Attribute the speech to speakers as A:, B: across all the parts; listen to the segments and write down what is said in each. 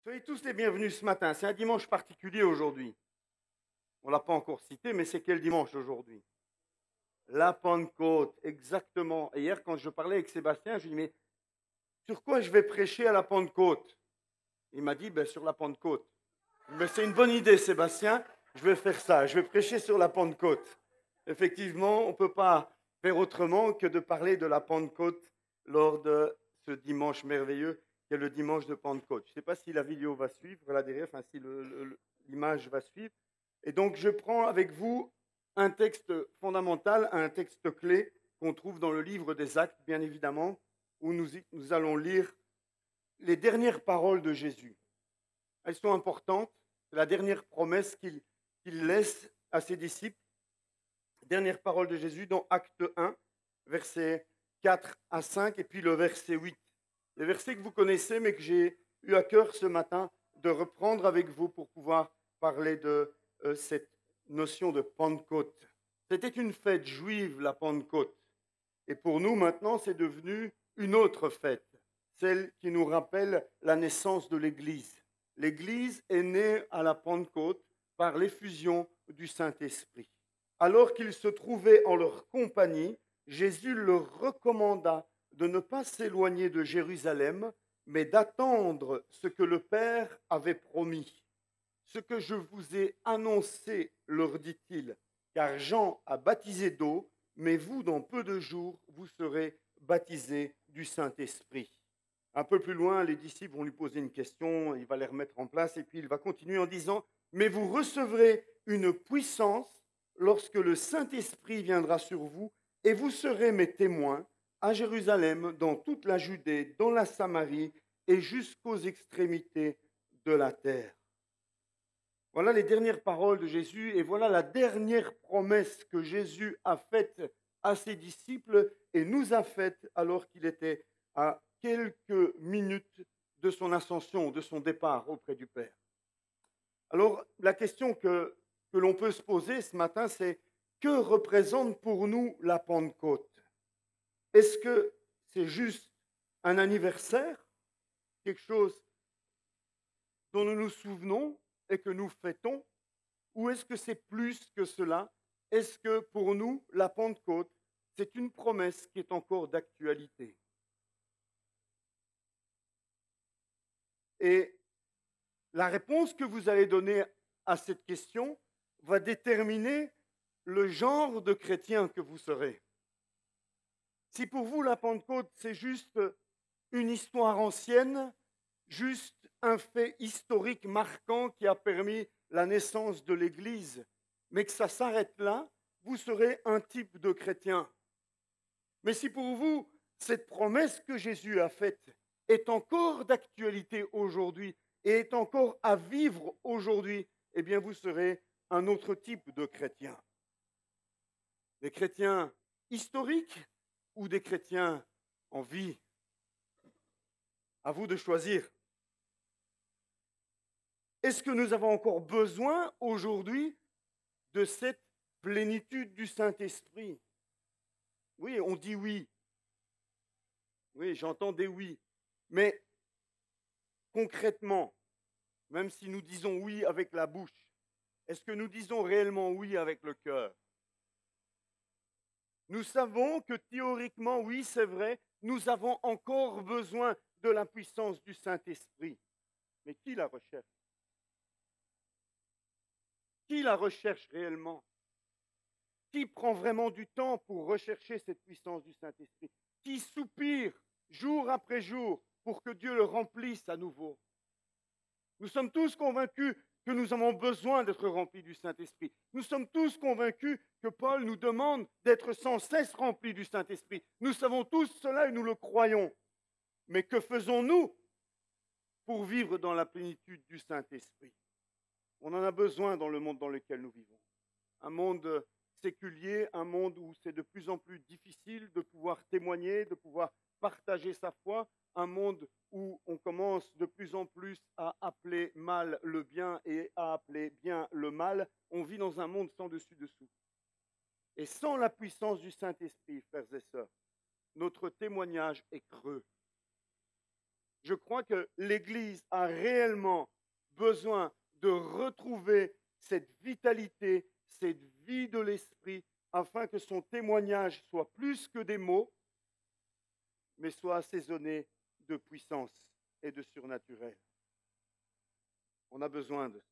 A: Soyez tous les bienvenus ce matin. C'est un dimanche particulier aujourd'hui. On ne l'a pas encore cité, mais c'est quel dimanche aujourd'hui? La Pentecôte, exactement. Et hier, quand je parlais avec Sébastien, je lui ai dit, mais sur quoi je vais prêcher à la Pentecôte? Il m'a dit, ben, sur la Pentecôte. Mais c'est une bonne idée, Sébastien. Je vais faire ça. Je vais prêcher sur la Pentecôte. Effectivement, on ne peut pas faire autrement que de parler de la Pentecôte lors de ce dimanche merveilleux qui est le dimanche de Pentecôte. Je ne sais pas si la vidéo va suivre là derrière, enfin si l'image va suivre. Et donc, je prends avec vous un texte fondamental, un texte clé qu'on trouve dans le livre des Actes, bien évidemment, où nous allons lire les dernières paroles de Jésus. Elles sont importantes. C'est la dernière promesse qu'il laisse à ses disciples. Dernière parole de Jésus dans Acte 1, versets 4 à 5, et puis le verset 8. Les versets que vous connaissez, mais que j'ai eu à cœur ce matin de reprendre avec vous pour pouvoir parler de cette notion de Pentecôte. C'était une fête juive, la Pentecôte. Et pour nous, maintenant, c'est devenu une autre fête, celle qui nous rappelle la naissance de l'Église. L'Église est née à la Pentecôte par l'effusion du Saint-Esprit. Alors qu'ils se trouvaient en leur compagnie, Jésus leur recommanda de ne pas s'éloigner de Jérusalem, mais d'attendre ce que le Père avait promis. Ce que je vous ai annoncé, leur dit-il, car Jean a baptisé d'eau, mais vous, dans peu de jours, vous serez baptisés du Saint-Esprit. Un peu plus loin, les disciples vont lui poser une question, il va les remettre en place, et puis il va continuer en disant, mais vous recevrez une puissance lorsque le Saint-Esprit viendra sur vous, et vous serez mes témoins à Jérusalem, dans toute la Judée, dans la Samarie, et jusqu'aux extrémités de la terre. Voilà les dernières paroles de Jésus et voilà la dernière promesse que Jésus a faite à ses disciples et nous a faite alors qu'il était à quelques minutes de son ascension, de son départ auprès du Père. Alors la question que l'on peut se poser ce matin, c'est que représente pour nous la Pentecôte? Est-ce que c'est juste un anniversaire, quelque chose dont nous nous souvenons et que nous fêtons, ou est-ce que c'est plus que cela? Est-ce que pour nous, la Pentecôte, c'est une promesse qui est encore d'actualité? Et la réponse que vous allez donner à cette question va déterminer le genre de chrétien que vous serez. Si pour vous, la Pentecôte, c'est juste une histoire ancienne, juste un fait historique marquant qui a permis la naissance de l'Église, mais que ça s'arrête là, vous serez un type de chrétien. Mais si pour vous, cette promesse que Jésus a faite est encore d'actualité aujourd'hui et est encore à vivre aujourd'hui, eh bien vous serez un autre type de chrétien. Des chrétiens historiques ou des chrétiens en vie? À vous de choisir. Est-ce que nous avons encore besoin aujourd'hui de cette plénitude du Saint-Esprit? Oui, on dit oui. Oui, j'entends des oui. Mais concrètement, même si nous disons oui avec la bouche, est-ce que nous disons réellement oui avec le cœur? Nous savons que théoriquement, oui, c'est vrai, nous avons encore besoin de la puissance du Saint-Esprit. Mais qui la recherche? Qui la recherche réellement? Qui prend vraiment du temps pour rechercher cette puissance du Saint-Esprit? Qui soupire jour après jour pour que Dieu le remplisse à nouveau? Nous sommes tous convaincus que nous avons besoin d'être remplis du Saint-Esprit. Nous sommes tous convaincus que Paul nous demande d'être sans cesse remplis du Saint-Esprit. Nous savons tous cela et nous le croyons. Mais que faisons-nous pour vivre dans la plénitude du Saint-Esprit? On en a besoin dans le monde dans lequel nous vivons. Un monde séculier, un monde où c'est de plus en plus difficile de pouvoir témoigner, de pouvoir partager sa foi, un monde où on commence de plus en plus à appeler mal le bien et à appeler bien le mal. On vit dans un monde sans dessus-dessous. Et sans la puissance du Saint-Esprit, frères et sœurs, notre témoignage est creux. Je crois que l'Église a réellement besoin de retrouver cette vitalité, cette vie de l'esprit, afin que son témoignage soit plus que des mots, mais soit assaisonné de puissance et de surnaturel. On a besoin de ça.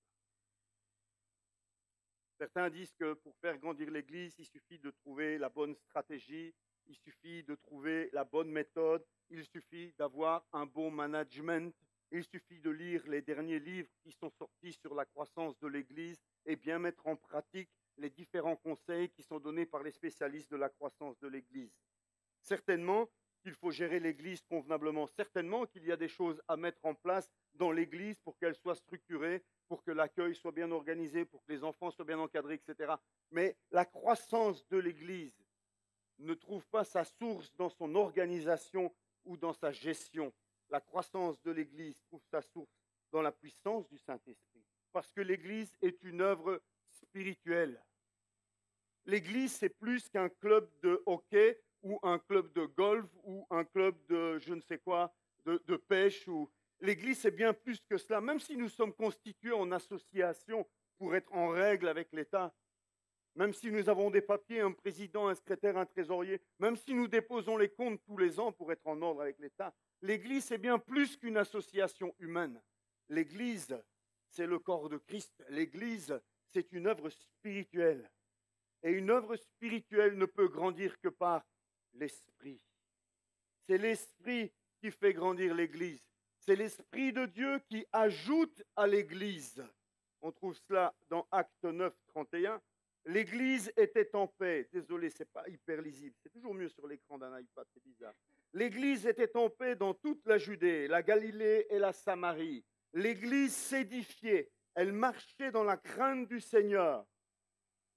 A: Certains disent que pour faire grandir l'Église, il suffit de trouver la bonne stratégie, il suffit de trouver la bonne méthode, il suffit d'avoir un bon management, il suffit de lire les derniers livres qui sont sortis sur la croissance de l'Église et bien mettre en pratique les différents conseils qui sont donnés par les spécialistes de la croissance de l'Église. Certainement qu'il faut gérer l'Église convenablement, certainement qu'il y a des choses à mettre en place dans l'Église pour qu'elle soit structurée, pour que l'accueil soit bien organisé, pour que les enfants soient bien encadrés, etc. Mais la croissance de l'Église ne trouve pas sa source dans son organisation ou dans sa gestion. La croissance de l'Église trouve sa source dans la puissance du Saint-Esprit. Parce que l'Église est une œuvre spirituelle. L'Église, c'est plus qu'un club de hockey ou un club de golf ou un club de je ne sais quoi, de pêche. L'Église, c'est bien plus que cela. Même si nous sommes constitués en association pour être en règle avec l'État, même si nous avons des papiers, un président, un secrétaire, un trésorier, même si nous déposons les comptes tous les ans pour être en ordre avec l'État, l'Église, c'est bien plus qu'une association humaine. L'Église, c'est le corps de Christ. L'Église, c'est une œuvre spirituelle. Et une œuvre spirituelle ne peut grandir que par l'Esprit. C'est l'Esprit qui fait grandir l'Église. C'est l'Esprit de Dieu qui ajoute à l'Église. On trouve cela dans Actes 9, 31. L'Église était en paix. Désolé, ce n'est pas hyper lisible. C'est toujours mieux sur l'écran d'un iPad, c'est bizarre. L'Église était en paix dans toute la Judée, la Galilée et la Samarie. L'Église s'édifiait. Elle marchait dans la crainte du Seigneur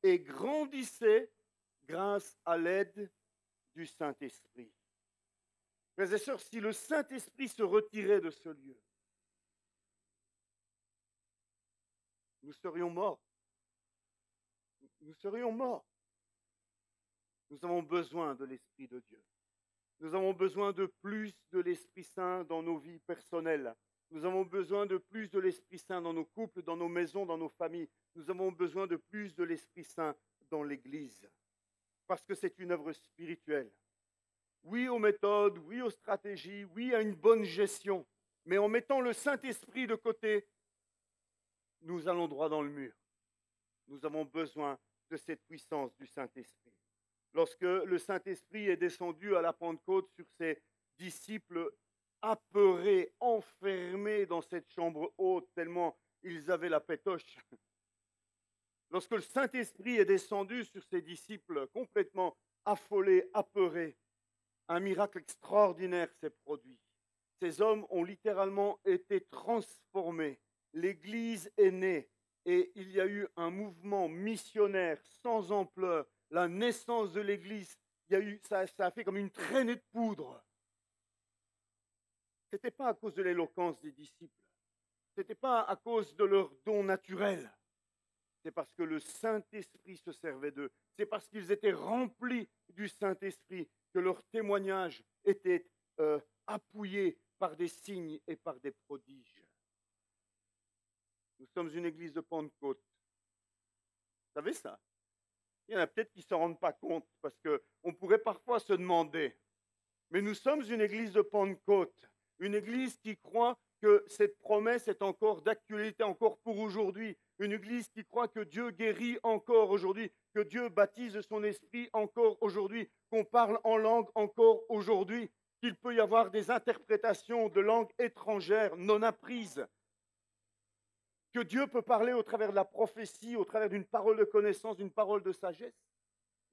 A: et grandissait grâce à l'aide du Saint-Esprit. Frères et sœurs, si le Saint-Esprit se retirait de ce lieu, nous serions morts. Nous serions morts. Nous avons besoin de l'Esprit de Dieu. Nous avons besoin de plus de l'Esprit Saint dans nos vies personnelles. Nous avons besoin de plus de l'Esprit Saint dans nos couples, dans nos maisons, dans nos familles. Nous avons besoin de plus de l'Esprit Saint dans l'Église. Parce que c'est une œuvre spirituelle. Oui aux méthodes, oui aux stratégies, oui à une bonne gestion. Mais en mettant le Saint-Esprit de côté, nous allons droit dans le mur. Nous avons besoin de cette puissance du Saint-Esprit. Lorsque le Saint-Esprit est descendu à la Pentecôte sur ses disciples apeurés, enfermés dans cette chambre haute, tellement ils avaient la pétoche. Lorsque le Saint-Esprit est descendu sur ses disciples complètement affolés, apeurés, un miracle extraordinaire s'est produit. Ces hommes ont littéralement été transformés. L'Église est née et il y a eu un mouvement missionnaire sans ampleur. La naissance de l'Église, ça a fait comme une traînée de poudre. Ce n'était pas à cause de l'éloquence des disciples. Ce n'était pas à cause de leur don naturel. C'est parce que le Saint-Esprit se servait d'eux. C'est parce qu'ils étaient remplis du Saint-Esprit que leur témoignage était appuyé par des signes et par des prodiges. Nous sommes une église de Pentecôte. Vous savez ça? Il y en a peut-être qui ne s'en rendent pas compte parce qu'on pourrait parfois se demander. Mais nous sommes une église de Pentecôte, une église qui croit que cette promesse est encore d'actualité, encore pour aujourd'hui. Une église qui croit que Dieu guérit encore aujourd'hui, que Dieu baptise de son esprit encore aujourd'hui, qu'on parle en langue encore aujourd'hui, qu'il peut y avoir des interprétations de langues étrangères non apprises, que Dieu peut parler au travers de la prophétie, au travers d'une parole de connaissance, d'une parole de sagesse.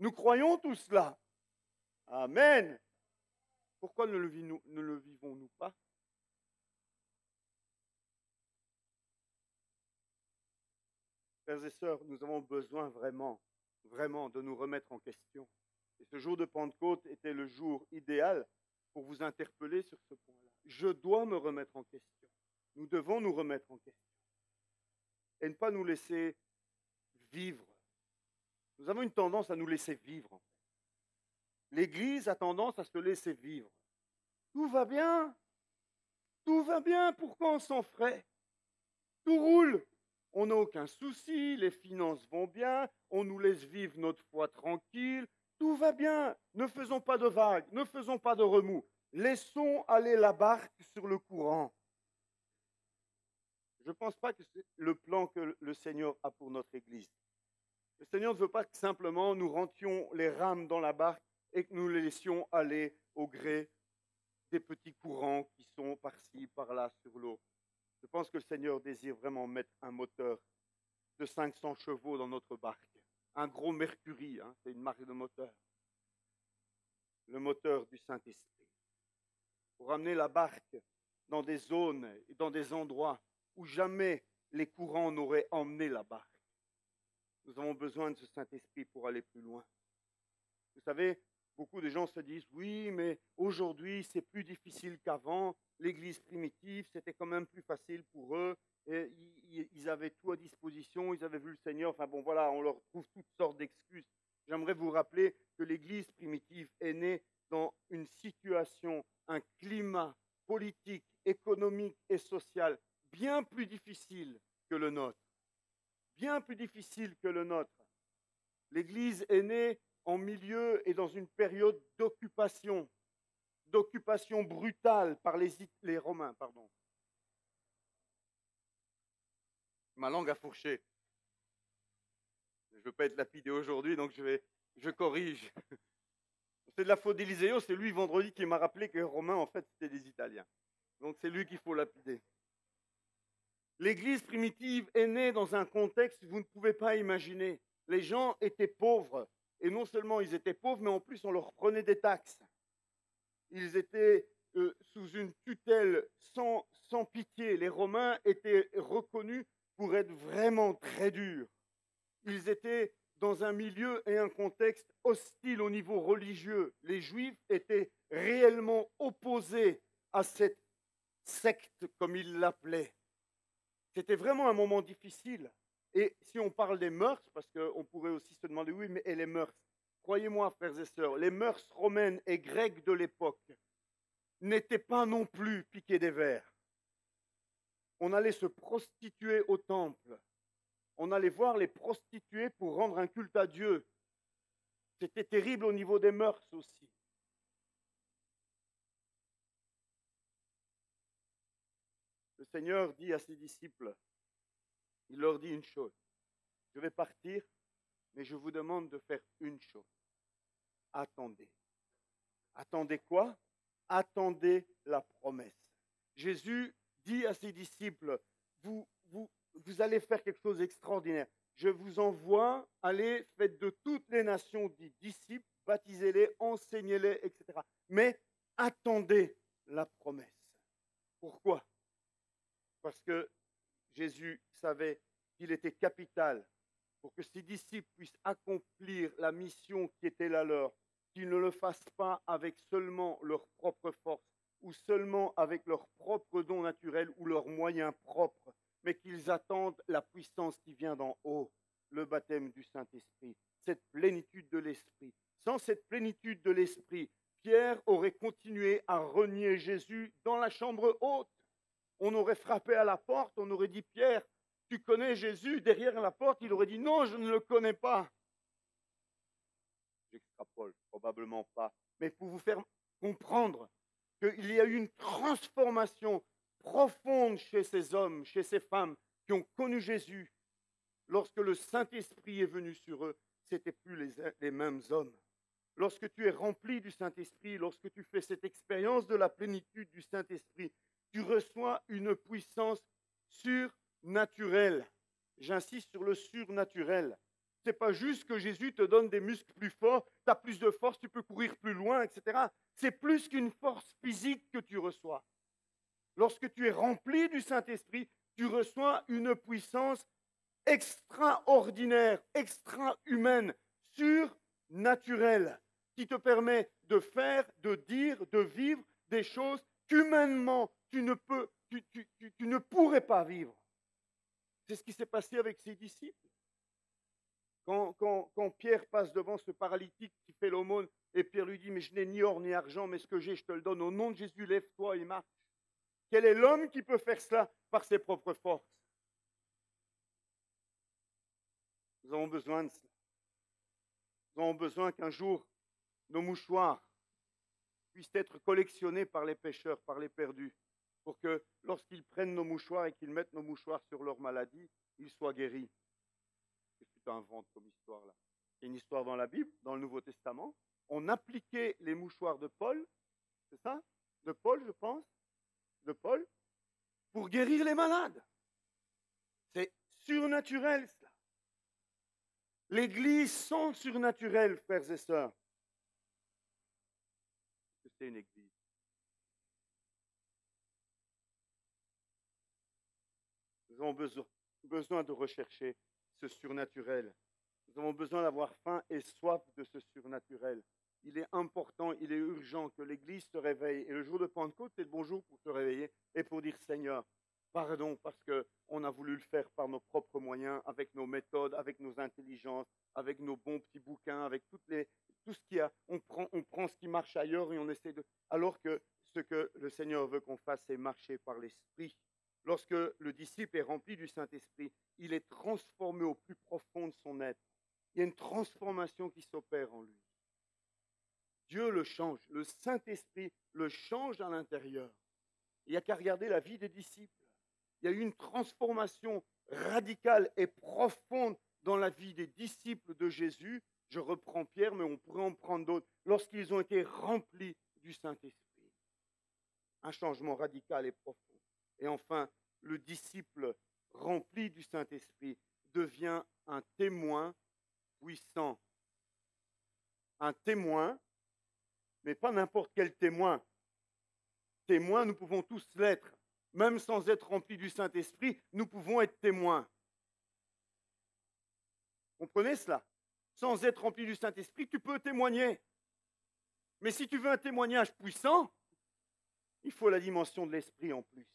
A: Nous croyons tout cela. Amen. Pourquoi ne le vivons-nous pas? Frères et sœurs, nous avons besoin vraiment de nous remettre en question. Et ce jour de Pentecôte était le jour idéal pour vous interpeller sur ce point-là. Je dois me remettre en question. Nous devons nous remettre en question. Et ne pas nous laisser vivre. Nous avons une tendance à nous laisser vivre. En fait. L'Église a tendance à se laisser vivre. Tout va bien. Tout va bien, pourquoi on s'en ferait? Tout roule. On n'a aucun souci, les finances vont bien, on nous laisse vivre notre foi tranquille, tout va bien. Ne faisons pas de vagues, ne faisons pas de remous. Laissons aller la barque sur le courant. Je ne pense pas que c'est le plan que le Seigneur a pour notre Église. Le Seigneur ne veut pas que simplement nous rentions les rames dans la barque et que nous les laissions aller au gré des petits courants qui sont par-ci, par-là sur l'eau. Je pense que le Seigneur désire vraiment mettre un moteur de 500 chevaux dans notre barque. Un gros Mercury, hein, c'est une marque de moteur. Le moteur du Saint-Esprit. Pour amener la barque dans des zones et dans des endroits où jamais les courants n'auraient emmené la barque. Nous avons besoin de ce Saint-Esprit pour aller plus loin. Vous savez, beaucoup de gens se disent, oui, mais aujourd'hui, c'est plus difficile qu'avant. L'Église primitive, c'était quand même plus facile pour eux. Et ils avaient tout à disposition, ils avaient vu le Seigneur. Enfin bon, voilà, on leur trouve toutes sortes d'excuses. J'aimerais vous rappeler que l'Église primitive est née dans une situation, un climat politique, économique et social bien plus difficile que le nôtre. Bien plus difficile que le nôtre. L'Église est née en milieu et dans une période d'occupation brutale par les Romains. Pardon. Ma langue a fourché. Je ne veux pas être lapidé aujourd'hui, donc je corrige. C'est de la faute d'Élisée, c'est lui vendredi qui m'a rappelé que les Romains, en fait, c'était des Italiens. Donc c'est lui qu'il faut lapider. L'Église primitive est née dans un contexte que vous ne pouvez pas imaginer. Les gens étaient pauvres. Et non seulement ils étaient pauvres, mais en plus on leur prenait des taxes. Ils étaient sous une tutelle sans pitié. Les Romains étaient reconnus pour être vraiment très durs. Ils étaient dans un milieu et un contexte hostile au niveau religieux. Les Juifs étaient réellement opposés à cette secte, comme ils l'appelaient. C'était vraiment un moment difficile. Et si on parle des mœurs, parce qu'on pourrait aussi se demander, oui, mais et les mœurs? Croyez-moi, frères et sœurs, les mœurs romaines et grecques de l'époque n'étaient pas non plus piquées des vers. On allait se prostituer au temple. On allait voir les prostituées pour rendre un culte à Dieu. C'était terrible au niveau des mœurs aussi. Le Seigneur dit à ses disciples, il leur dit une chose, je vais partir, mais je vous demande de faire une chose. Attendez. Attendez quoi? Attendez la promesse. Jésus dit à ses disciples, vous allez faire quelque chose d'extraordinaire. Je vous envoie, allez, faites de toutes les nations des disciples, baptisez-les, enseignez-les, etc. Mais attendez la promesse. Pourquoi? Parce que Jésus savait qu'il était capital pour que ses disciples puissent accomplir la mission qui était la leur, qu'ils ne le fassent pas avec seulement leur propre force ou seulement avec leurs propres dons naturels ou leurs moyens propres, mais qu'ils attendent la puissance qui vient d'en haut, le baptême du Saint-Esprit, cette plénitude de l'Esprit. Sans cette plénitude de l'Esprit, Pierre aurait continué à renier Jésus dans la chambre haute. On aurait frappé à la porte, on aurait dit, Pierre, tu connais Jésus? Derrière la porte, il aurait dit, non, je ne le connais pas. J'extrapole, probablement pas. Mais pour vous faire comprendre qu'il y a eu une transformation profonde chez ces hommes, chez ces femmes qui ont connu Jésus. Lorsque le Saint-Esprit est venu sur eux, ce n'étaient plus les mêmes hommes. Lorsque tu es rempli du Saint-Esprit, lorsque tu fais cette expérience de la plénitude du Saint-Esprit, tu reçois une puissance surnaturelle. J'insiste sur le surnaturel. Ce n'est pas juste que Jésus te donne des muscles plus forts, tu as plus de force, tu peux courir plus loin, etc. C'est plus qu'une force physique que tu reçois. Lorsque tu es rempli du Saint-Esprit, tu reçois une puissance extraordinaire, extra-humaine, surnaturelle, qui te permet de faire, de dire, de vivre des choses qu'humainement tu ne pourrais pas vivre. C'est ce qui s'est passé avec ses disciples. Quand Pierre passe devant ce paralytique qui fait l'aumône, et Pierre lui dit, mais je n'ai ni or ni argent, mais ce que j'ai, je te le donne. Au nom de Jésus, lève-toi et marche. Quel est l'homme qui peut faire cela par ses propres forces? Nous avons besoin de cela. Nous avons besoin qu'un jour, nos mouchoirs puissent être collectionnés par les pécheurs, par les perdus, pour que lorsqu'ils prennent nos mouchoirs et qu'ils mettent nos mouchoirs sur leur maladie, ils soient guéris. Qu'est-ce que tu inventes comme histoire là? C'est une histoire dans la Bible, dans le Nouveau Testament. On appliquait les mouchoirs de Paul, c'est ça? De Paul, je pense, de Paul, pour guérir les malades. C'est surnaturel cela. L'Église sans surnaturel, frères et sœurs. C'est une Église. Nous avons besoin de rechercher ce surnaturel. Nous avons besoin d'avoir faim et soif de ce surnaturel. Il est important, il est urgent que l'Église se réveille. Et le jour de Pentecôte, c'est le bon jour pour se réveiller et pour dire Seigneur, pardon, parce qu'on a voulu le faire par nos propres moyens, avec nos méthodes, avec nos intelligences, avec nos bons petits bouquins, avec tout ce qu'il y a. On prend ce qui marche ailleurs et on essaie de... Alors que ce que le Seigneur veut qu'on fasse, c'est marcher par l'Esprit. Lorsque le disciple est rempli du Saint-Esprit, il est transformé au plus profond de son être. Il y a une transformation qui s'opère en lui. Dieu le change, le Saint-Esprit le change à l'intérieur. Il n'y a qu'à regarder la vie des disciples. Il y a eu une transformation radicale et profonde dans la vie des disciples de Jésus. Je reprends Pierre, mais on pourrait en prendre d'autres. Lorsqu'ils ont été remplis du Saint-Esprit. Un changement radical et profond. Et enfin, le disciple rempli du Saint-Esprit devient un témoin puissant. Un témoin, mais pas n'importe quel témoin. Témoins, nous pouvons tous l'être. Même sans être remplis du Saint-Esprit, nous pouvons être témoins. Comprenez cela? Sans être rempli du Saint-Esprit, tu peux témoigner. Mais si tu veux un témoignage puissant, il faut la dimension de l'Esprit en plus.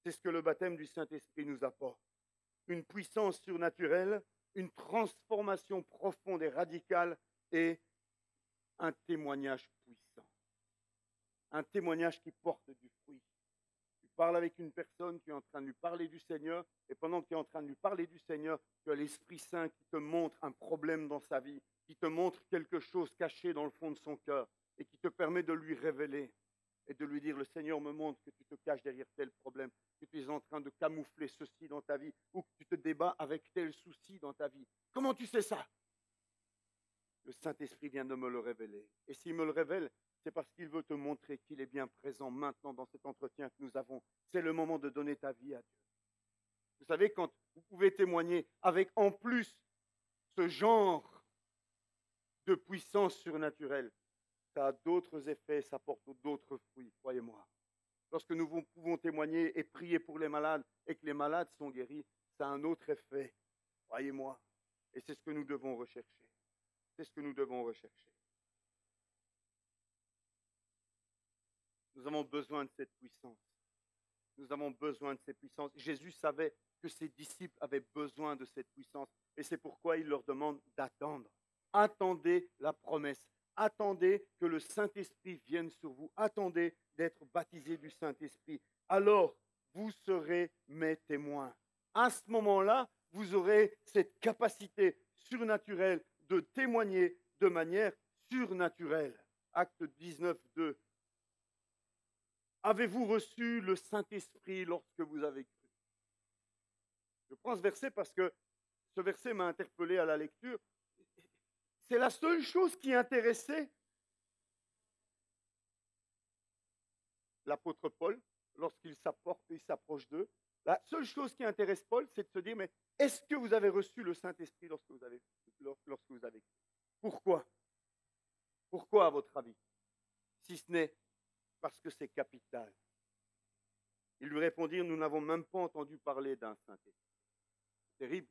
A: C'est ce que le baptême du Saint-Esprit nous apporte. Une puissance surnaturelle, une transformation profonde et radicale et un témoignage puissant. Un témoignage qui porte du fruit. Tu parles avec une personne, tu es en train de lui parler du Seigneur, et pendant que tu es en train de lui parler du Seigneur, tu as l'Esprit Saint qui te montre un problème dans sa vie, qui te montre quelque chose caché dans le fond de son cœur, et qui te permet de lui révéler et de lui dire, le Seigneur me montre que tu te caches derrière tel problème, que tu es en train de camoufler ceci dans ta vie, ou que tu te débats avec tel souci dans ta vie. Comment tu sais ça? Le Saint-Esprit vient de me le révéler. Et s'il me le révèle, c'est parce qu'il veut te montrer qu'il est bien présent maintenant dans cet entretien que nous avons. C'est le moment de donner ta vie à Dieu. Vous savez, quand vous pouvez témoigner avec en plus ce genre de puissance surnaturelle, ça a d'autres effets, ça porte d'autres fruits, croyez-moi. Lorsque nous pouvons témoigner et prier pour les malades et que les malades sont guéris, ça a un autre effet, croyez-moi. Et c'est ce que nous devons rechercher. C'est ce que nous devons rechercher. Nous avons besoin de cette puissance. Nous avons besoin de cette puissance. Jésus savait que ses disciples avaient besoin de cette puissance. Et c'est pourquoi il leur demande d'attendre. Attendez la promesse. Attendez que le Saint-Esprit vienne sur vous. Attendez d'être baptisés du Saint-Esprit. Alors, vous serez mes témoins. À ce moment-là, vous aurez cette capacité surnaturelle de témoigner de manière surnaturelle. Acte 19, 2. Avez-vous reçu le Saint-Esprit lorsque vous avez cru? Je prends ce verset parce que ce verset m'a interpellé à la lecture. C'est la seule chose qui intéressait l'apôtre Paul lorsqu'il s'approche d'eux. La seule chose qui intéresse Paul, c'est de se dire, mais est-ce que vous avez reçu le Saint-Esprit lorsque vous avez cru? Pourquoi? Pourquoi, à votre avis? Si ce n'est parce que c'est capital. Ils lui répondirent, nous n'avons même pas entendu parler d'un Saint-Esprit. Terrible.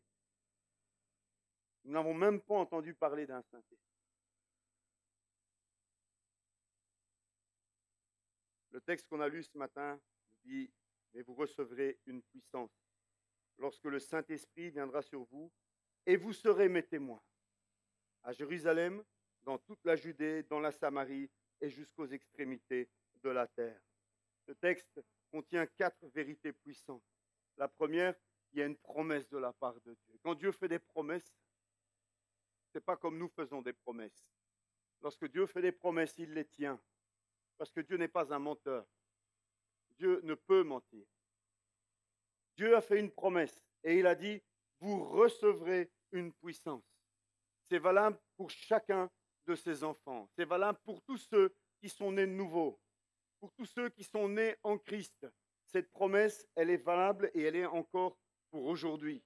A: Nous n'avons même pas entendu parler d'un Saint-Esprit. Le texte qu'on a lu ce matin dit, mais vous recevrez une puissance lorsque le Saint-Esprit viendra sur vous et vous serez mes témoins à Jérusalem, dans toute la Judée, dans la Samarie et jusqu'aux extrémités de la terre. Ce texte contient 4 vérités puissantes. La première, il y a une promesse de la part de Dieu. Quand Dieu fait des promesses, ce n'est pas comme nous faisons des promesses. Lorsque Dieu fait des promesses, il les tient. Parce que Dieu n'est pas un menteur. Dieu ne peut mentir. Dieu a fait une promesse et il a dit, vous recevrez une puissance. C'est valable pour chacun de ses enfants. C'est valable pour tous ceux qui sont nés de nouveau, pour tous ceux qui sont nés en Christ. Cette promesse, elle est valable et elle est encore pour aujourd'hui.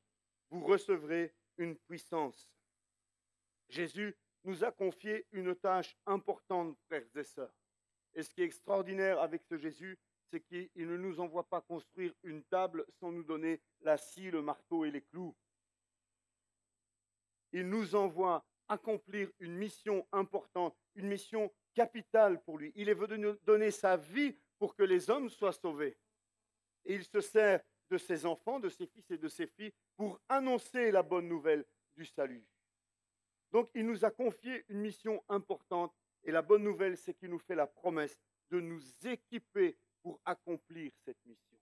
A: Vous recevrez une puissance. Jésus nous a confié une tâche importante, frères et sœurs. Et ce qui est extraordinaire avec ce Jésus, c'est qu'il ne nous envoie pas construire une table sans nous donner la scie, le marteau et les clous. Il nous envoie accomplir une mission importante, une mission capitale pour lui. Il est venu nous donner sa vie pour que les hommes soient sauvés. Et il se sert de ses enfants, de ses fils et de ses filles pour annoncer la bonne nouvelle du salut. Donc, il nous a confié une mission importante et la bonne nouvelle, c'est qu'il nous fait la promesse de nous équiper pour accomplir cette mission.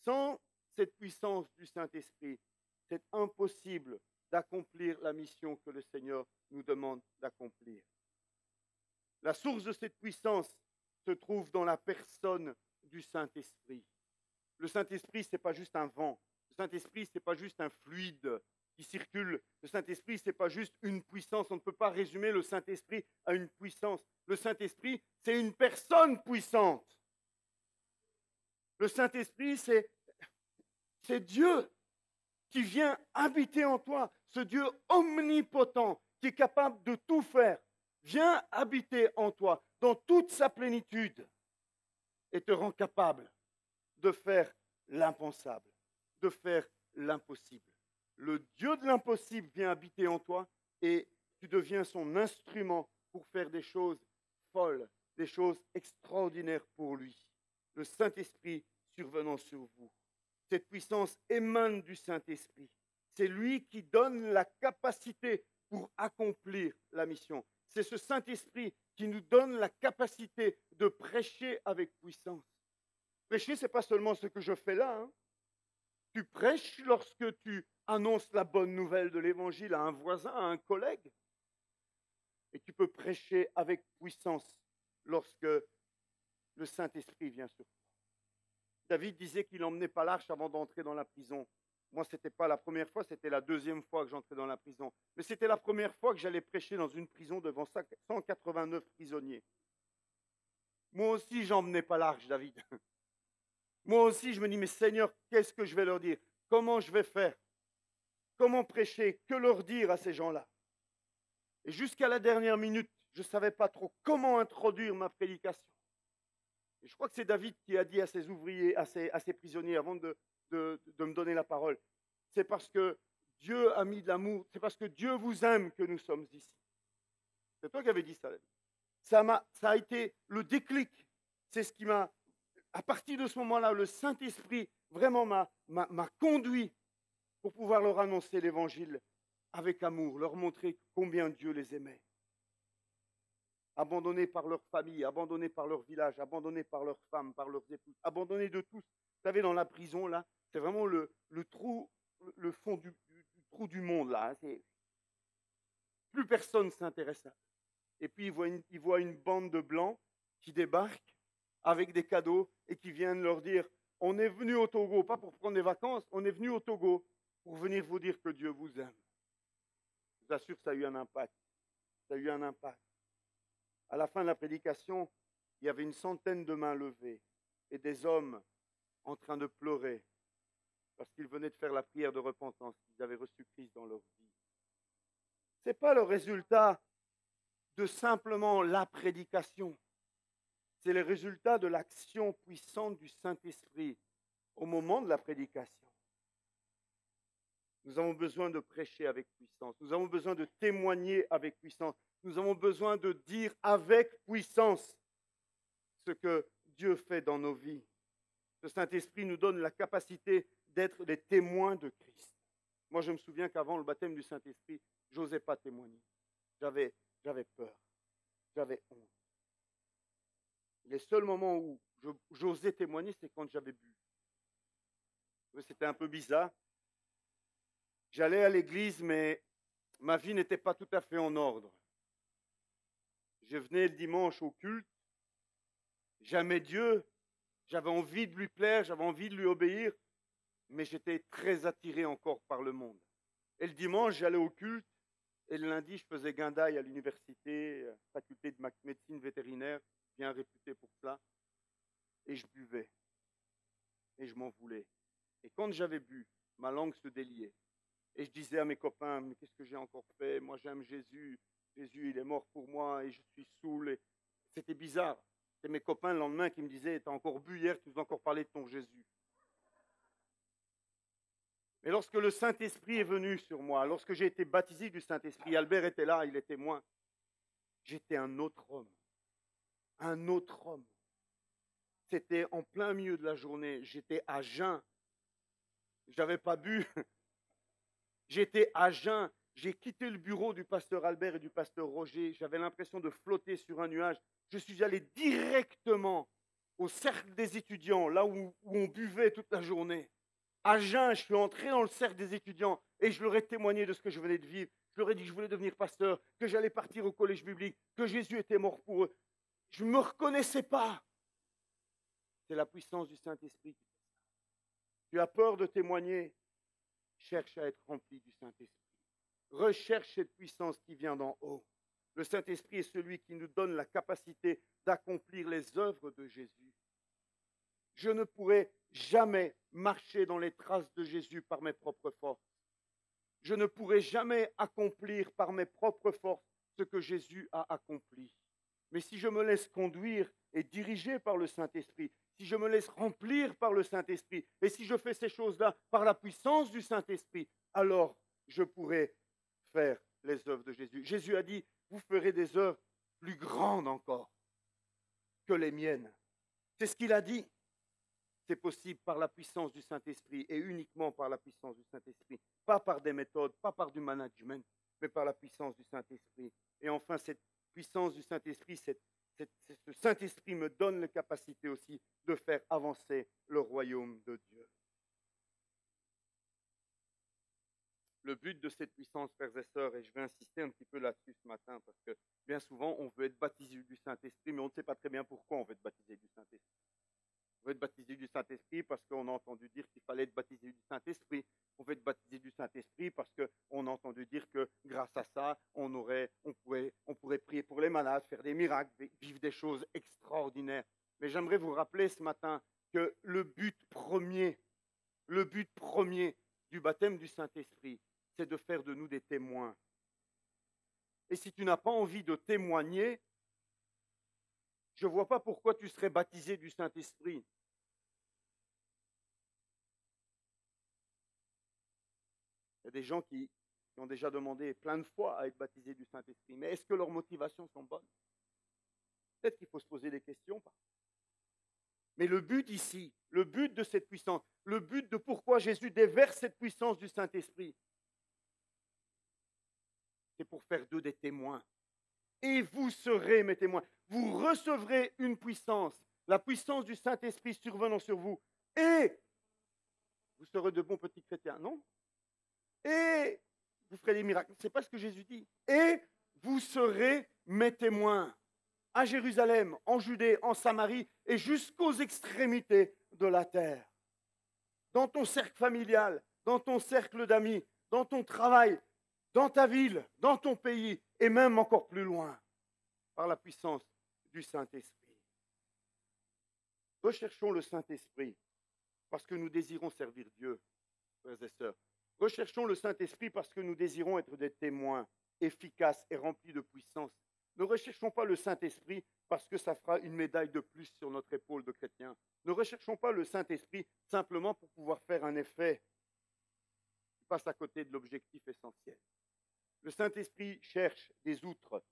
A: Sans cette puissance du Saint-Esprit, c'est impossible d'accomplir la mission que le Seigneur nous demande d'accomplir. La source de cette puissance se trouve dans la personne du Saint-Esprit. Le Saint-Esprit, ce n'est pas juste un vent. Le Saint-Esprit, ce n'est pas juste un fluide qui circule. Le Saint-Esprit, ce n'est pas juste une puissance. On ne peut pas résumer le Saint-Esprit à une puissance. Le Saint-Esprit, c'est une personne puissante. Le Saint-Esprit, c'est Dieu qui vient habiter en toi. Ce Dieu omnipotent qui est capable de tout faire, vient habiter en toi dans toute sa plénitude et te rend capable de faire l'impensable, de faire l'impossible. Le Dieu de l'impossible vient habiter en toi et tu deviens son instrument pour faire des choses folles, des choses extraordinaires pour lui. Le Saint-Esprit survenant sur vous. Cette puissance émane du Saint-Esprit. C'est lui qui donne la capacité pour accomplir la mission. C'est ce Saint-Esprit qui nous donne la capacité de prêcher avec puissance. Prêcher, ce n'est pas seulement ce que je fais là. Hein. Tu prêches lorsque tu annonces la bonne nouvelle de l'Évangile à un voisin, à un collègue. Et tu peux prêcher avec puissance lorsque le Saint-Esprit vient sur toi. David disait qu'il n'emmenait pas l'arche avant d'entrer dans la prison. Moi, ce n'était pas la première fois, c'était la deuxième fois que j'entrais dans la prison. Mais c'était la première fois que j'allais prêcher dans une prison devant 189 prisonniers. Moi aussi, j'emmenais pas l'arche, David. Moi aussi, je me dis, mais Seigneur, qu'est-ce que je vais leur dire? Comment je vais faire? Comment prêcher? Que leur dire à ces gens-là? Et jusqu'à la dernière minute, je ne savais pas trop comment introduire ma prédication. Et je crois que c'est David qui a dit à ses ouvriers, à ses prisonniers, avant de me donner la parole, c'est parce que Dieu a mis de l'amour, c'est parce que Dieu vous aime que nous sommes ici. C'est toi qui avais dit ça, David. Ça a été le déclic. C'est ce qui m'a, à partir de ce moment-là, le Saint-Esprit vraiment m'a conduit pour pouvoir leur annoncer l'Évangile avec amour, leur montrer combien Dieu les aimait. Abandonnés par leur famille, abandonnés par leur village, abandonnés par leurs femmes, par leurs épouses, abandonnés de tous. Vous savez, dans la prison, là, c'est vraiment le trou, le fond du trou du monde, là. Plus personne ne s'intéresse à eux. Et puis, ils voient une bande de blancs qui débarquent avec des cadeaux et qui viennent leur dire, on est venu au Togo, pas pour prendre des vacances, on est venu au Togo pour venir vous dire que Dieu vous aime. Je vous assure que ça a eu un impact. Ça a eu un impact. À la fin de la prédication, il y avait une centaine de mains levées et des hommes en train de pleurer parce qu'ils venaient de faire la prière de repentance, qu'ils avaient reçu Christ dans leur vie. Ce n'est pas le résultat de simplement la prédication, c'est le résultat de l'action puissante du Saint-Esprit au moment de la prédication. Nous avons besoin de prêcher avec puissance, nous avons besoin de témoigner avec puissance, nous avons besoin de dire avec puissance ce que Dieu fait dans nos vies. Le Saint-Esprit nous donne la capacité d'être les témoins de Christ. Moi, je me souviens qu'avant le baptême du Saint-Esprit, je n'osais pas témoigner. J'avais peur, j'avais honte. Les seuls moments où j'osais témoigner, c'est quand j'avais bu. C'était un peu bizarre. J'allais à l'église, mais ma vie n'était pas tout à fait en ordre. Je venais le dimanche au culte, j'aimais Dieu, j'avais envie de lui plaire, j'avais envie de lui obéir, mais j'étais très attiré encore par le monde. Et le dimanche, j'allais au culte, et le lundi, je faisais guindaille à l'université, faculté de médecine vétérinaire, bien réputée pour cela, et je buvais, et je m'en voulais. Et quand j'avais bu, ma langue se déliait. Et je disais à mes copains, mais qu'est-ce que j'ai encore fait? Moi, j'aime Jésus. Jésus, il est mort pour moi et je suis saoul. Et c'était bizarre. C'est mes copains le lendemain qui me disaient, t'as encore bu hier, tu nous as encore parlé de ton Jésus. Mais lorsque le Saint-Esprit est venu sur moi, lorsque j'ai été baptisé du Saint-Esprit, Albert était là, il est témoin, j'étais un autre homme. Un autre homme. C'était en plein milieu de la journée, j'étais à jeun. Je n'avais pas bu. J'étais à jeun, j'ai quitté le bureau du pasteur Albert et du pasteur Roger, j'avais l'impression de flotter sur un nuage. Je suis allé directement au cercle des étudiants, là où on buvait toute la journée. À jeun, je suis entré dans le cercle des étudiants et je leur ai témoigné de ce que je venais de vivre. Je leur ai dit que je voulais devenir pasteur, que j'allais partir au collège biblique, que Jésus était mort pour eux. Je ne me reconnaissais pas. C'est la puissance du Saint-Esprit qui fait ça. Tu as peur de témoigner? Cherche à être rempli du Saint-Esprit. Recherche cette puissance qui vient d'en haut. Le Saint-Esprit est celui qui nous donne la capacité d'accomplir les œuvres de Jésus. Je ne pourrai jamais marcher dans les traces de Jésus par mes propres forces. Je ne pourrai jamais accomplir par mes propres forces ce que Jésus a accompli. Mais si je me laisse conduire et diriger par le Saint-Esprit, si je me laisse remplir par le Saint-Esprit, et si je fais ces choses-là par la puissance du Saint-Esprit, alors je pourrai faire les œuvres de Jésus. Jésus a dit, vous ferez des œuvres plus grandes encore que les miennes. C'est ce qu'il a dit. C'est possible par la puissance du Saint-Esprit et uniquement par la puissance du Saint-Esprit. Pas par des méthodes, pas par du management, mais par la puissance du Saint-Esprit. Et enfin, cette puissance du Saint-Esprit, ce Saint-Esprit me donne la capacité aussi de faire avancer le royaume de Dieu. Le but de cette puissance, frères et sœurs, et je vais insister un petit peu là-dessus ce matin, parce que bien souvent, on veut être baptisé du Saint-Esprit, mais on ne sait pas très bien pourquoi on veut être baptisé du Saint-Esprit. On veut être baptisé du Saint-Esprit parce qu'on a entendu dire qu'il fallait être baptisé du Saint-Esprit. On veut être baptisé du Saint-Esprit parce qu'on a entendu dire que grâce à ça, on pourrait prier pour les malades, faire des miracles, vivre des choses extraordinaires. Mais j'aimerais vous rappeler ce matin que le but premier du baptême du Saint-Esprit, c'est de faire de nous des témoins. Et si tu n'as pas envie de témoigner, je ne vois pas pourquoi tu serais baptisé du Saint-Esprit. Il y a des gens qui ont déjà demandé plein de fois à être baptisés du Saint-Esprit. Mais est-ce que leurs motivations sont bonnes? Peut-être qu'il faut se poser des questions. Mais le but ici, le but de cette puissance, le but de pourquoi Jésus déverse cette puissance du Saint-Esprit, c'est pour faire d'eux des témoins. Et vous serez mes témoins. Vous recevrez une puissance, la puissance du Saint-Esprit survenant sur vous. Et vous serez de bons petits chrétiens, non? Et vous ferez des miracles. Ce n'est pas ce que Jésus dit. Et vous serez mes témoins à Jérusalem, en Judée, en Samarie et jusqu'aux extrémités de la terre. Dans ton cercle familial, dans ton cercle d'amis, dans ton travail, dans ta ville, dans ton pays et même encore plus loin, par la puissance du Saint-Esprit. Recherchons le Saint-Esprit parce que nous désirons servir Dieu, frères et sœurs. Recherchons le Saint-Esprit parce que nous désirons être des témoins efficaces et remplis de puissance. Ne recherchons pas le Saint-Esprit parce que ça fera une médaille de plus sur notre épaule de chrétien. Ne recherchons pas le Saint-Esprit simplement pour pouvoir faire un effet qui passe à côté de l'objectif essentiel. Le Saint-Esprit cherche des outres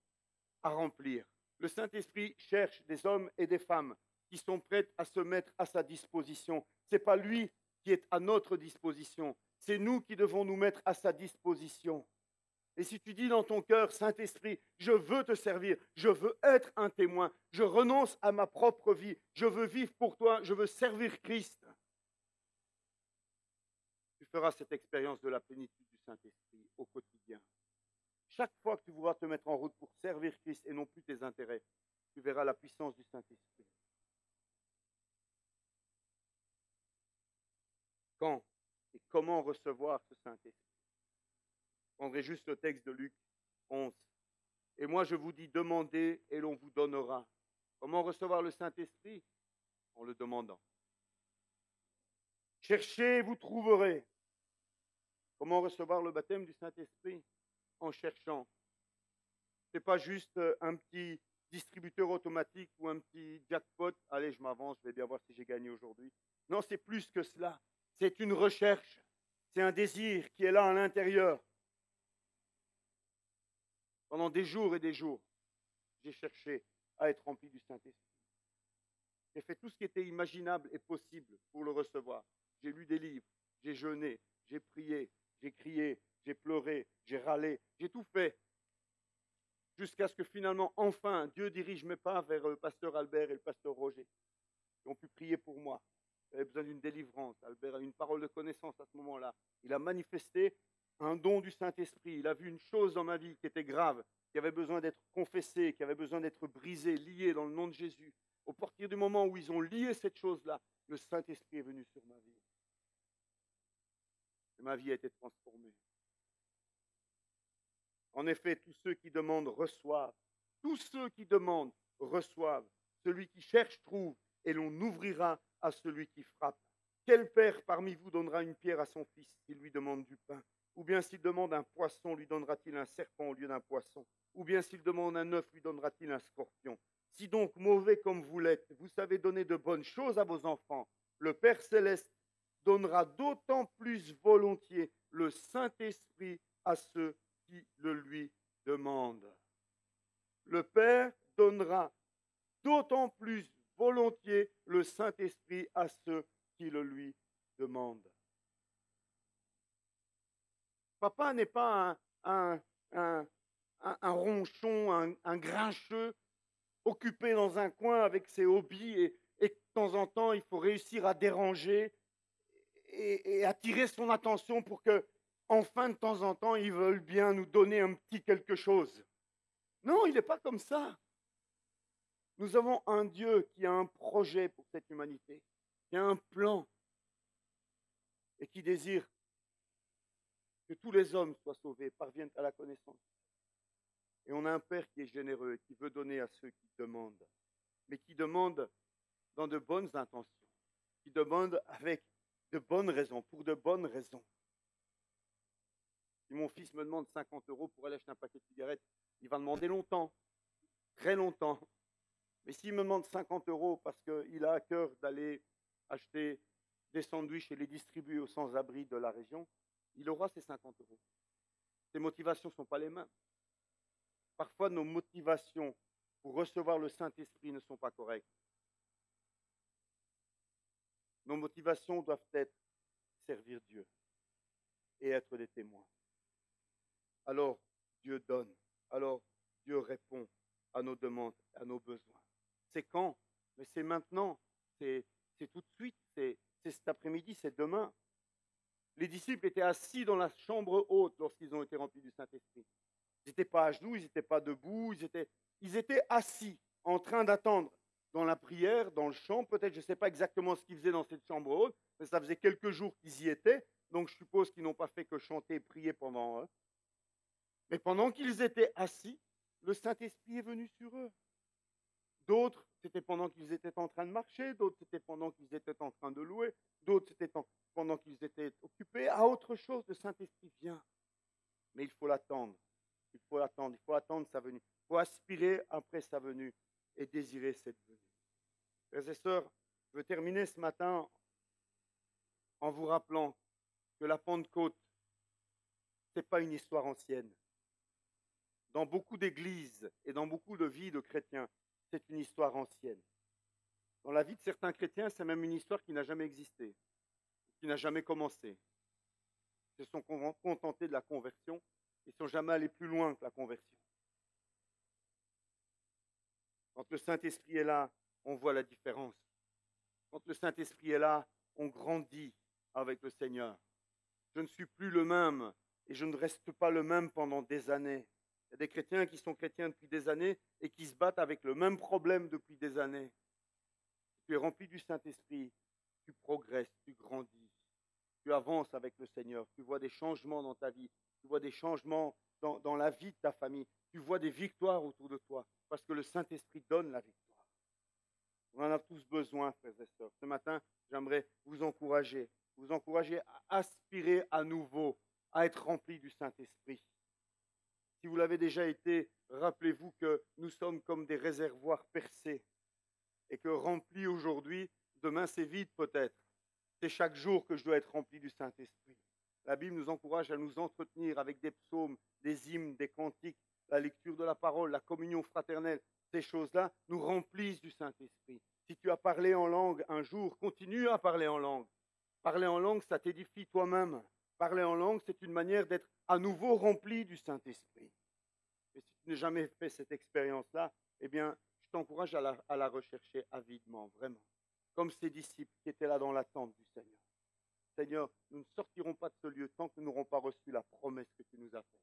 A: à remplir. Le Saint-Esprit cherche des hommes et des femmes qui sont prêts à se mettre à sa disposition. Ce n'est pas lui qui est à notre disposition. C'est nous qui devons nous mettre à sa disposition. Et si tu dis dans ton cœur, Saint-Esprit, je veux te servir, je veux être un témoin, je renonce à ma propre vie, je veux vivre pour toi, je veux servir Christ, tu feras cette expérience de la plénitude du Saint-Esprit au quotidien. Chaque fois que tu voudras te mettre en route pour servir Christ et non plus tes intérêts, tu verras la puissance du Saint-Esprit. Quand et comment recevoir ce Saint-Esprit? Je prendrai juste le texte de Luc 11. Et moi, je vous dis, demandez et l'on vous donnera. Comment recevoir le Saint-Esprit? En le demandant. Cherchez, vous trouverez. Comment recevoir le baptême du Saint-Esprit? En cherchant. Ce n'est pas juste un petit distributeur automatique ou un petit jackpot. Allez, je m'avance, je vais bien voir si j'ai gagné aujourd'hui. Non, c'est plus que cela. C'est une recherche. C'est un désir qui est là à l'intérieur. Pendant des jours et des jours, j'ai cherché à être rempli du Saint-Esprit. J'ai fait tout ce qui était imaginable et possible pour le recevoir. J'ai lu des livres, j'ai jeûné, j'ai prié, j'ai crié, j'ai pleuré, j'ai râlé, j'ai tout fait. Jusqu'à ce que finalement, enfin, Dieu dirige mes pas vers le pasteur Albert et le pasteur Roger, qui ont pu prier pour moi. J'avais besoin d'une délivrance. Albert a eu une parole de connaissance à ce moment-là. Il a manifesté un don du Saint-Esprit. Il a vu une chose dans ma vie qui était grave, qui avait besoin d'être confessée, qui avait besoin d'être brisée, liée dans le nom de Jésus. Au partir du moment où ils ont lié cette chose-là, le Saint-Esprit est venu sur ma vie. Et ma vie a été transformée. En effet, tous ceux qui demandent reçoivent. Tous ceux qui demandent reçoivent. Celui qui cherche trouve, et l'on ouvrira à celui qui frappe. Quel père parmi vous donnera une pierre à son fils s'il lui demande du pain? Ou bien s'il demande un poisson, lui donnera-t-il un serpent au lieu d'un poisson? Ou bien s'il demande un œuf, lui donnera-t-il un scorpion? Si donc mauvais comme vous l'êtes, vous savez donner de bonnes choses à vos enfants, le Père céleste donnera d'autant plus volontiers le Saint-Esprit à ceux qui le lui demandent. Le Père donnera d'autant plus volontiers le Saint-Esprit à ceux qui le lui demandent. Papa n'est pas un ronchon, un grincheux, occupé dans un coin avec ses hobbies et de temps en temps, il faut réussir à déranger et attirer son attention pour que, enfin, de temps en temps, ils veulent bien nous donner un petit quelque chose. Non, il n'est pas comme ça. Nous avons un Dieu qui a un projet pour cette humanité, qui a un plan et qui désire que tous les hommes soient sauvés, parviennent à la connaissance. Et on a un Père qui est généreux et qui veut donner à ceux qui demandent, mais qui demande dans de bonnes intentions, qui demande avec de bonnes raisons, pour de bonnes raisons. Si mon fils me demande 50 € pour aller acheter un paquet de cigarettes, il va demander longtemps, très longtemps. Mais s'il me demande 50 € parce qu'il a à cœur d'aller acheter des sandwichs et les distribuer aux sans-abri de la région, il aura ces 50 €. Ses motivations ne sont pas les mêmes. Parfois, nos motivations pour recevoir le Saint-Esprit ne sont pas correctes. Nos motivations doivent être servir Dieu et être des témoins. Alors, Dieu donne. Alors, Dieu répond à nos demandes, à nos besoins. C'est quand? Mais c'est maintenant. C'est tout de suite. C'est cet après-midi, c'est demain. Les disciples étaient assis dans la chambre haute lorsqu'ils ont été remplis du Saint-Esprit. Ils n'étaient pas à genoux, ils n'étaient pas debout, ils étaient assis, en train d'attendre dans la prière, dans le chant. Peut-être, je ne sais pas exactement ce qu'ils faisaient dans cette chambre haute, mais ça faisait quelques jours qu'ils y étaient, donc je suppose qu'ils n'ont pas fait que chanter et prier pendant eux. Mais pendant qu'ils étaient assis, le Saint-Esprit est venu sur eux. D'autres, c'était pendant qu'ils étaient en train de marcher, d'autres, c'était pendant qu'ils étaient en train de louer, d'autres, c'était pendant qu'ils étaient occupés à autre chose. Le Saint-Esprit vient, mais il faut l'attendre. Il faut attendre sa venue. Il faut aspirer après sa venue et désirer cette venue. Frères et sœurs, je veux terminer ce matin en vous rappelant que la Pentecôte, ce n'est pas une histoire ancienne. Dans beaucoup d'églises et dans beaucoup de vies de chrétiens, c'est une histoire ancienne. Dans la vie de certains chrétiens, c'est même une histoire qui n'a jamais existé, qui n'a jamais commencé. Ils se sont contentés de la conversion Ils ne sont jamais allés plus loin que la conversion. Quand le Saint-Esprit est là, on voit la différence. Quand le Saint-Esprit est là, on grandit avec le Seigneur. Je ne suis plus le même et je ne reste pas le même pendant des années. Il y a des chrétiens qui sont chrétiens depuis des années et qui se battent avec le même problème depuis des années. Tu es rempli du Saint-Esprit, tu progresses, tu grandis, tu avances avec le Seigneur, tu vois des changements dans ta vie, tu vois des changements dans la vie de ta famille, tu vois des victoires autour de toi, parce que le Saint-Esprit donne la victoire. On en a tous besoin, frères et sœurs. Ce matin, j'aimerais vous encourager à aspirer à nouveau à être rempli du Saint-Esprit. Si vous l'avez déjà été, rappelez-vous que nous sommes comme des réservoirs percés et que remplis aujourd'hui, demain c'est vide peut-être. C'est chaque jour que je dois être rempli du Saint-Esprit. La Bible nous encourage à nous entretenir avec des psaumes, des hymnes, des cantiques, la lecture de la parole, la communion fraternelle. Ces choses-là nous remplissent du Saint-Esprit. Si tu as parlé en langue un jour, continue à parler en langue. Parler en langue, ça t'édifie toi-même. Parler en langue, c'est une manière d'être à nouveau rempli du Saint-Esprit. Et si tu n'as jamais fait cette expérience-là, eh bien, je t'encourage à la rechercher avidement, vraiment. Comme ces disciples qui étaient là dans l'attente du Seigneur. Seigneur, nous ne sortirons pas de ce lieu tant que nous n'aurons pas reçu la promesse que tu nous as faite.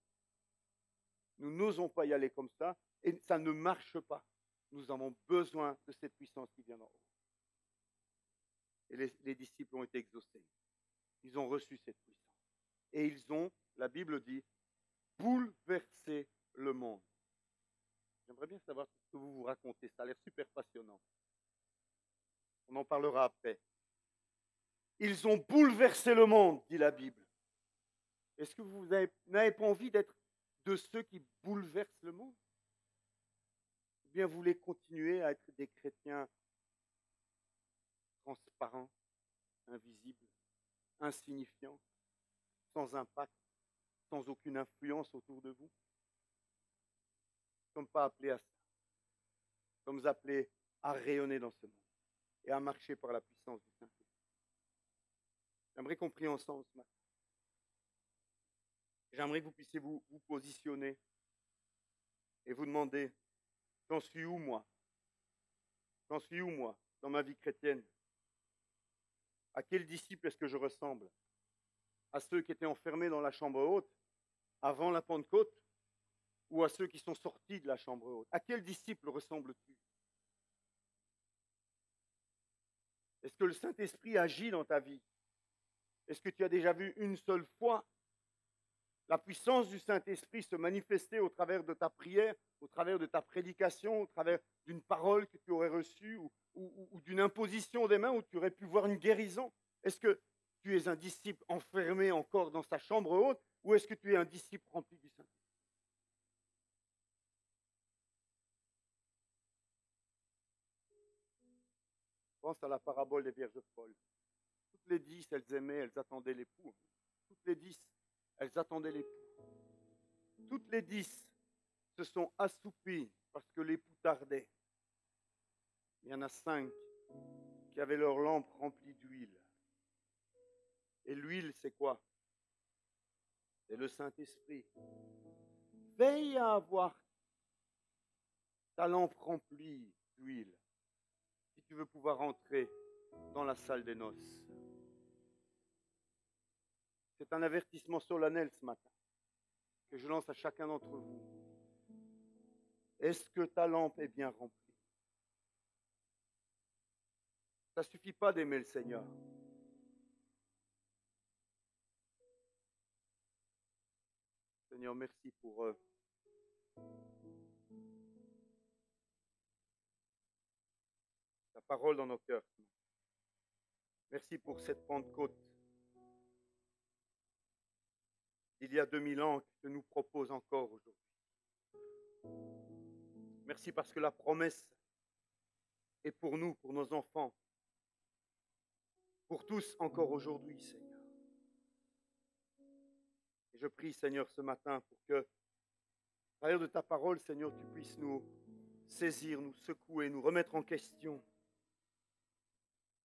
A: Nous n'osons pas y aller comme ça et ça ne marche pas. Nous avons besoin de cette puissance qui vient d'en haut. Et les disciples ont été exaucés. Ils ont reçu cette puissance. Et ils ont, la Bible dit, bouleversé le monde. J'aimerais bien savoir ce que vous vous racontez. Ça a l'air super passionnant. On en parlera après. Ils ont bouleversé le monde, dit la Bible. Est-ce que vous n'avez pas envie d'être de ceux qui bouleversent le monde? Ou bien vous voulez continuer à être des chrétiens transparents, invisibles, insignifiants, sans impact, sans aucune influence autour de vous? Nous ne sommes pas appelés à ça. Nous sommes appelés à rayonner dans ce monde et à marcher par la puissance du Saint-Esprit. J'aimerais qu'on prie ensemble ce matin. J'aimerais que vous puissiez vous positionner et vous demander, j'en suis où moi? J'en suis où moi dans ma vie chrétienne? À quel disciple est-ce que je ressemble? À ceux qui étaient enfermés dans la chambre haute avant la Pentecôte ou à ceux qui sont sortis de la chambre haute? À quel disciple ressembles-tu? Est-ce que le Saint-Esprit agit dans ta vie? Est-ce que tu as déjà vu une seule fois la puissance du Saint-Esprit se manifester au travers de ta prière, au travers de ta prédication, au travers d'une parole que tu aurais reçue ou d'une imposition des mains où tu aurais pu voir une guérison? Est-ce que tu es un disciple enfermé encore dans sa chambre haute ou est-ce que tu es un disciple rempli du Saint-Esprit? Pense à la parabole des vierges folles. Toutes les 10, elles aimaient, elles attendaient l'époux. Toutes les 10, elles attendaient l'époux. Toutes les 10 se sont assoupies parce que l'époux tardait. Il y en a 5 qui avaient leur lampe remplie d'huile. Et l'huile, c'est quoi? C'est le Saint-Esprit. Veille à avoir ta lampe remplie d'huile si tu veux pouvoir entrer dans la salle des noces. C'est un avertissement solennel ce matin que je lance à chacun d'entre vous. Est-ce que ta lampe est bien remplie? Ça ne suffit pas d'aimer le Seigneur. Seigneur, merci pour ta parole dans nos cœurs. Merci pour cette Pentecôte d'il y a 2000 ans que nous propose encore aujourd'hui. Merci parce que la promesse est pour nous, pour nos enfants, pour tous encore aujourd'hui, Seigneur. Et je prie, Seigneur, ce matin pour que, à travers de ta parole, Seigneur, tu puisses nous saisir, nous secouer, nous remettre en question.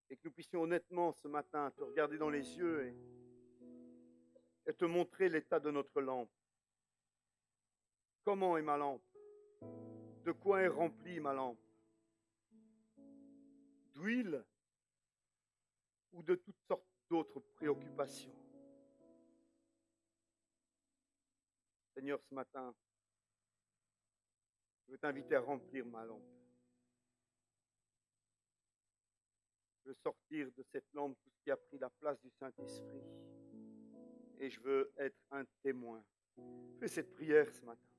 A: Et que nous puissions honnêtement ce matin te regarder dans les yeux et te montrer l'état de notre lampe. Comment est ma lampe? De quoi est remplie ma lampe? D'huile ou de toutes sortes d'autres préoccupations? Seigneur, ce matin, je veux t'inviter à remplir ma lampe. Je veux sortir de cette lampe tout ce qui a pris la place du Saint-Esprit. Et je veux être un témoin. Fais cette prière ce matin.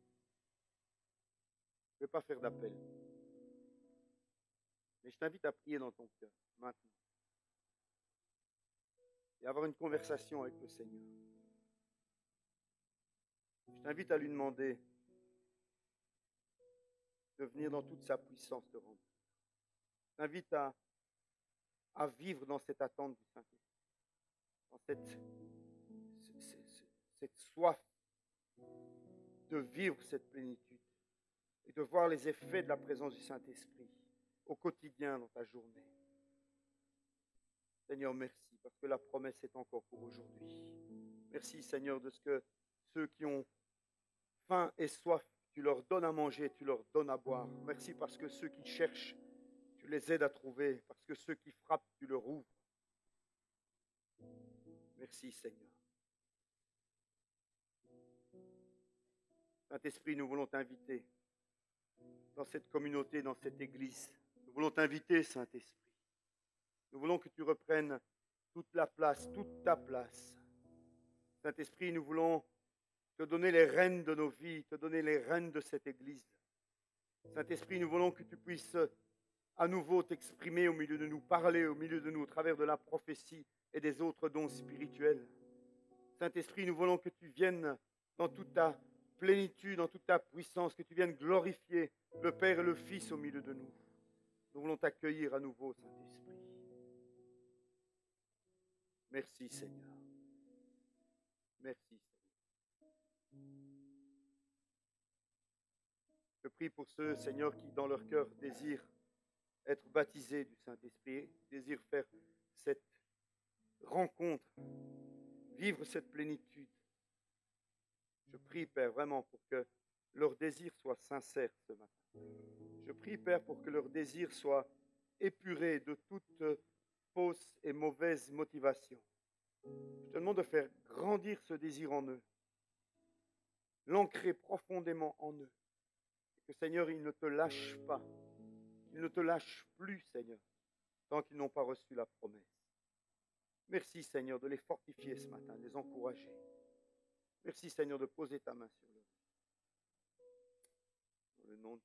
A: Je ne vais pas faire d'appel. Mais je t'invite à prier dans ton cœur, maintenant. Et avoir une conversation avec le Seigneur. Je t'invite à lui demander de venir dans toute sa puissance te remplir. Je t'invite à vivre dans cette attente du Saint-Esprit, dans cette soif de vivre cette plénitude et de voir les effets de la présence du Saint-Esprit au quotidien dans ta journée. Seigneur, merci parce que la promesse est encore pour aujourd'hui. Merci Seigneur de ce que ceux qui ont faim et soif, tu leur donnes à manger, tu leur donnes à boire. Merci parce que ceux qui cherchent, tu les aides à trouver, parce que ceux qui frappent, tu leur ouvres. Merci Seigneur. Saint-Esprit, nous voulons t'inviter dans cette communauté, dans cette église. Nous voulons t'inviter, Saint-Esprit. Nous voulons que tu reprennes toute la place, toute ta place. Saint-Esprit, nous voulons te donner les rênes de nos vies, te donner les rênes de cette église. Saint-Esprit, nous voulons que tu puisses à nouveau t'exprimer au milieu de nous, parler au milieu de nous, au travers de la prophétie et des autres dons spirituels. Saint-Esprit, nous voulons que tu viennes dans toute ta plénitude, dans toute ta puissance, que tu viennes glorifier le Père et le Fils au milieu de nous. Nous voulons t'accueillir à nouveau, Saint-Esprit. Merci, Seigneur. Merci, Seigneur. Je prie pour ceux, Seigneur, qui dans leur cœur désirent être baptisés du Saint-Esprit, désirent faire cette rencontre, vivre cette plénitude. Je prie, Père, vraiment pour que leur désir soit sincère ce matin. Je prie, Père, pour que leur désir soit épuré de toute fausse et mauvaise motivation. Je te demande de faire grandir ce désir en eux, l'ancrer profondément en eux. Et que, Seigneur, ils ne te lâchent pas. Ils ne te lâchent plus, Seigneur, tant qu'ils n'ont pas reçu la promesse. Merci, Seigneur, de les fortifier ce matin, de les encourager. Merci, Seigneur, de poser ta main sur eux. Dans le nom de